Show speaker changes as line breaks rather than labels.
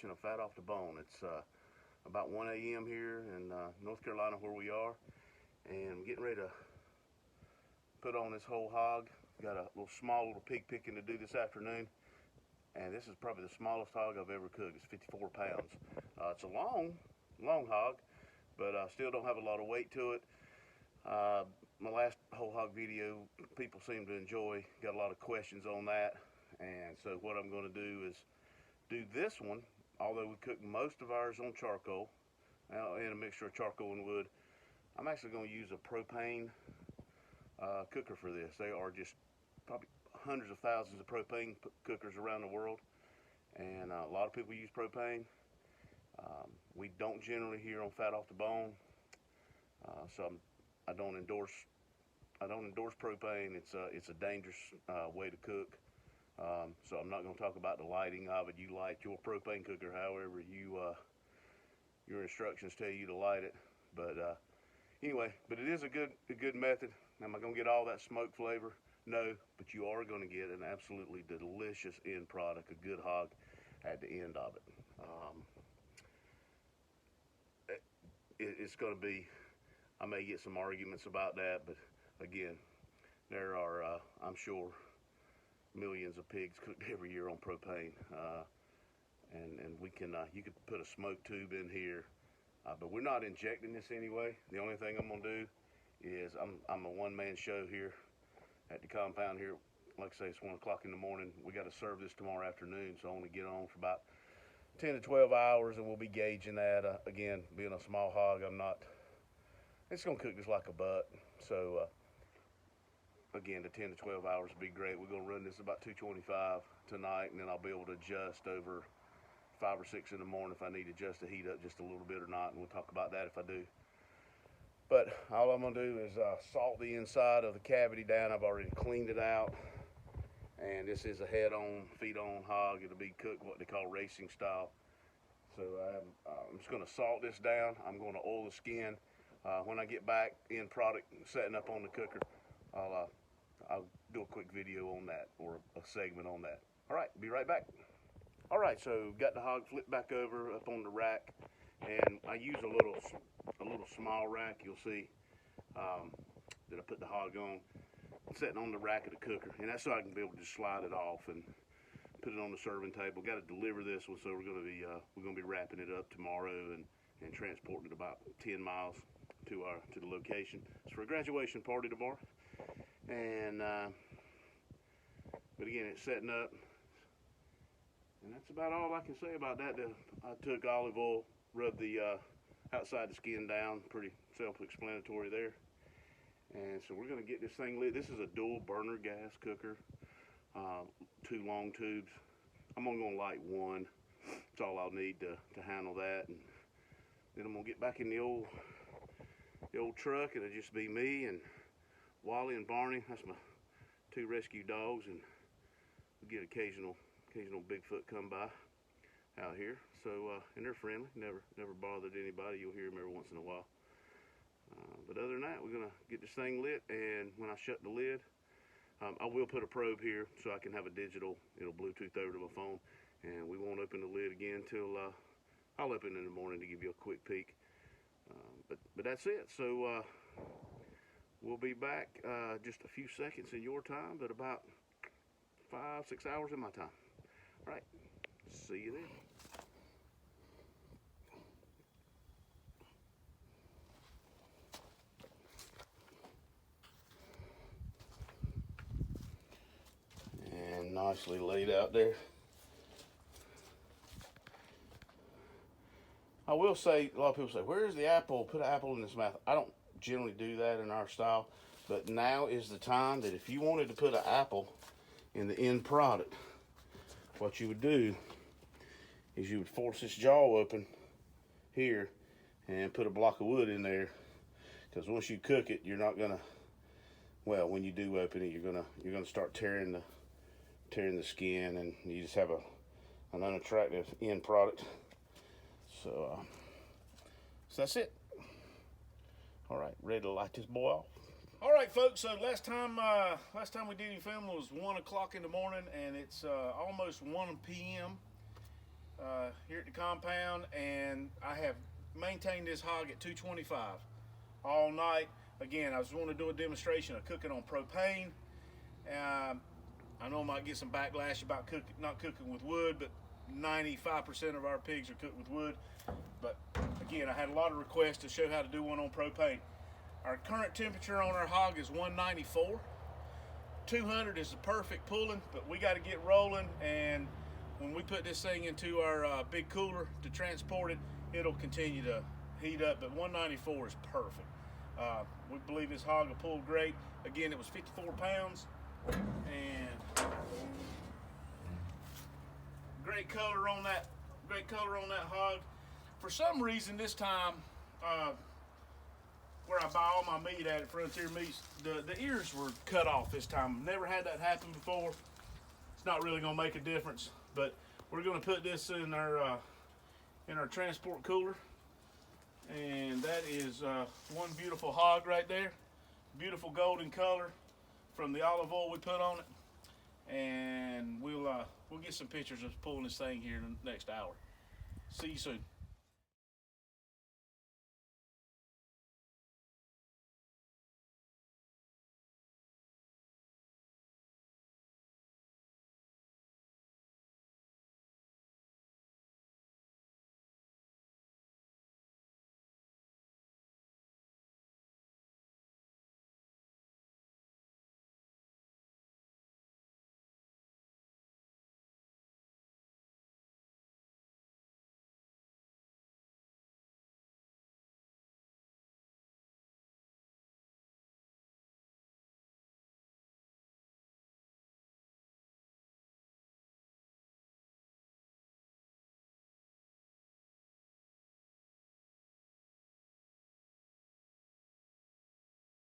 edition of Fat Off the Bone. It's about 1 a.m. here in North Carolina where we are, and I'm getting ready to put on this whole hog. Got a small little pig picking to do this afternoon, and this is probably the smallest hog I've ever cooked. It's 54 pounds. It's a long hog, but I still don't have a lot of weight to it. My last whole hog video, people seem to enjoy. Got a lot of questions on that, and so what I'm going to do is do this one. Although we cook most of ours on charcoal and a mixture of charcoal and wood, I'm actually going to use a propane cooker for this. There are just probably hundreds of thousands of propane cookers around the world, and a lot of people use propane. We don't generally here on Fat Off the Bone, so I don't endorse propane. It's a dangerous way to cook. So I'm not going to talk about the lighting of it. You light your propane cooker however your instructions tell you to light it. But anyway, but it is a good method. Am I going to get all that smoke flavor? No, but you are going to get an absolutely delicious end product, a good hog at the end of it. It's going to be, I may get some arguments about that, but again, there are, I'm sure, millions of pigs cooked every year on propane, and we can you could put a smoke tube in here, but we're not injecting this anyway. The only thing I'm gonna do is I'm a one-man show here at the compound here. Like I say, it's 1 o'clock in the morning. We got to serve this tomorrow afternoon, so I only get on for about 10 to 12 hours, and we'll be gauging that. Again, being a small hog, it's gonna cook just like a butt, so again, the 10 to 12 hours would be great. We're going to run this about 225 tonight, and then I'll be able to adjust over 5 or 6 in the morning if I need to adjust the heat up just a little bit or not, and we'll talk about that if I do. But all I'm going to do is salt the inside of the cavity down. I've already cleaned it out, and this is a head-on, feet-on hog. It'll be cooked what they call racing style. So I'm just going to salt this down. I'm going to oil the skin. When I get back in product setting up on the cooker, I'll do a quick video on that, or a segment on that. All right, be right back. All right, so got the hog flipped back over up on the rack, and I use a little small rack. You'll see that I put the hog on, sitting on the rack of the cooker, and that's so I can be able to just slide it off and put it on the serving table. Got to deliver this one, so we're gonna be wrapping it up tomorrow and transporting it about 10 miles to the location. It's for a graduation party tomorrow. And but again, it's setting up, and that's about all I can say about that. I took olive oil, rubbed the outside the skin down, pretty self-explanatory there. And so we're going to get this thing lit. This is a dual burner gas cooker, 2 long tubes. I'm only going to light one. That's all I'll need to handle that. And then I'm going to get back in the old truck, and it'll just be me and Wally and Barney. That's my 2 rescue dogs, and we get occasional Bigfoot come by out here. So and they're friendly, never bothered anybody. You'll hear them every once in a while. But other than that, we're gonna get this thing lit, and when I shut the lid, I will put a probe here so I can have a digital, Bluetooth over to my phone, and we won't open the lid again till I'll open it in the morning to give you a quick peek. But that's it. So we'll be back just a few seconds in your time, but about 5-6 hours in my time. All right, see you then. And nicely laid out there. I will say, a lot of people say, where's the apple? Put an apple in his mouth. I don't generally do that in our style, but now is the time that if you wanted to put an apple in the end product, what you would do is you would force this jaw open here and put a block of wood in there, because once you cook it, you're not gonna, well, when you do open it, you're gonna start tearing the skin, and you just have an unattractive end product. So that's it. All right, ready to light this boy off. All right, folks. So last time we did any filming was 1 o'clock in the morning, and it's almost 1 p.m.
here at the compound, and I have maintained this hog at 225 all night. Again, I was wanting to do a demonstration of cooking on propane. I know I might get some backlash about not cooking with wood, but 95% of our pigs are cooked with wood. But again, I had a lot of requests to show how to do one on propane. Our current temperature on our hog is 194. 200 is the perfect pulling, but we got to get rolling, and when we put this thing into our big cooler to transport it, it'll continue to heat up, but 194 is perfect. We believe this hog will pull great. Again, it was 54 pounds, and great color on that hog. For some reason this time, where I buy all my meat at Frontier Meats, the ears were cut off this time. Never had that happen before. It's not really gonna make a difference, but we're gonna put this in our transport cooler, and that is one beautiful hog right there. Beautiful golden color from the olive oil we put on it, and we'll get some pictures of pulling this thing here in the next hour. See you soon.